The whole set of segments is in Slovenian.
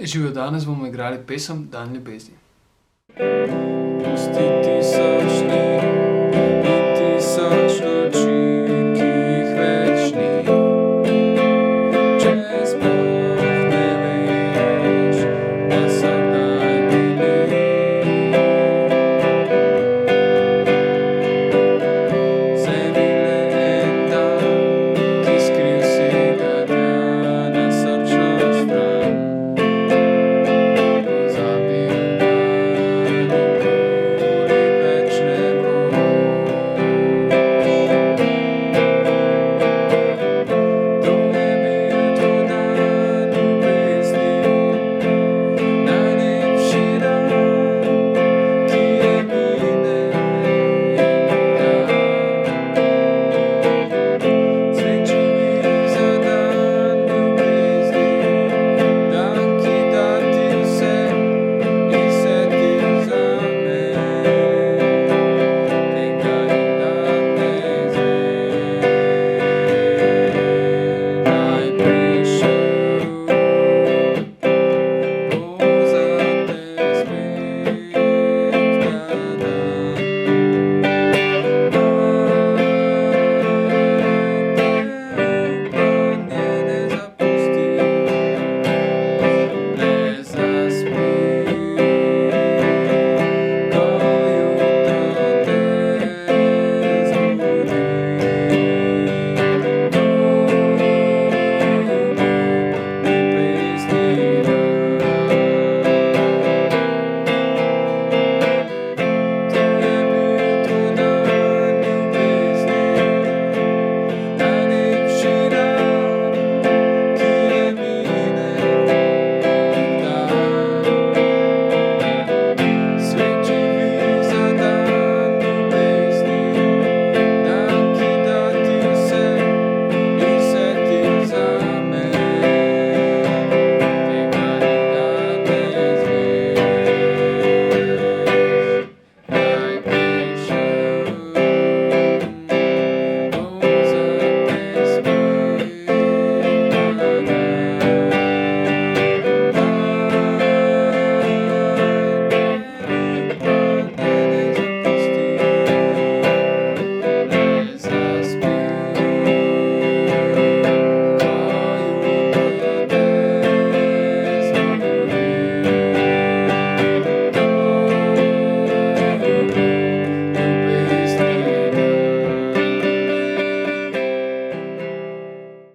Živijo, danes bomo igrali pesem Dan ljubezni. Pusti tisoč dni in tisoč noči, ki jih več ni. Če sploh ne veš, da so kdaj bili. Vzemi le en dan, ki skril si ga tja na srčno stran.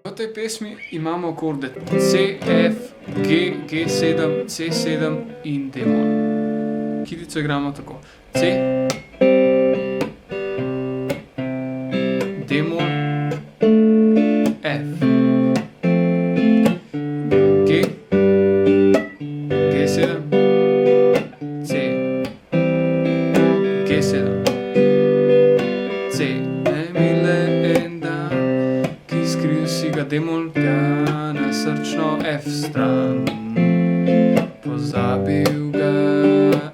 V tej pesmi imamo akorde C, F, G, G7, C7 in D-mol. Kitico igramo tako. C, D-mol, F, G, G7, C, G7, C. Skril si ga D-mol tja na srčno F stran. Pozabil ga,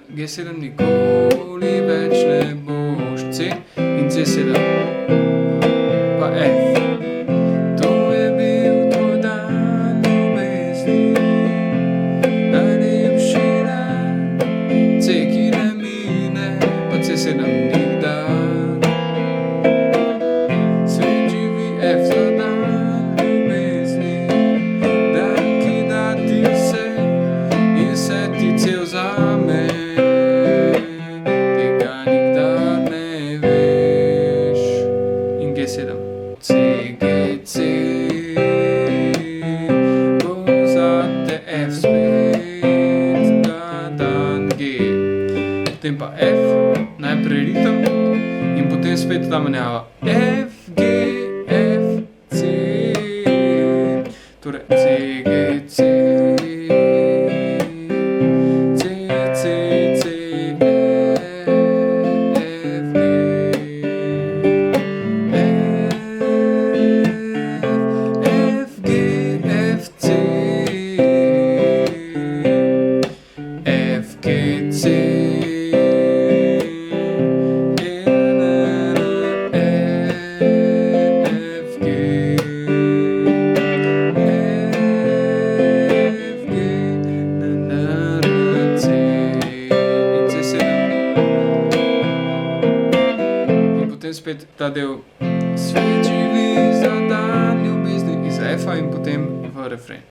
G7 nikoli več ne boš. C in C7 pa F. To je bil tvoj dan ljubezni, najlepši dan. C, ki ne mine, pa C7 nikdar. Svet živi F za dan. C, G, C, bo zate F spet, ta dan G. Potem pa F, najprej ritem in potem spet ta menjava F, G, F, C. Torej C, G, C, C, C, C, F, G. spet ta del svet živi za dan ljubezni iz F-a in potem v refren.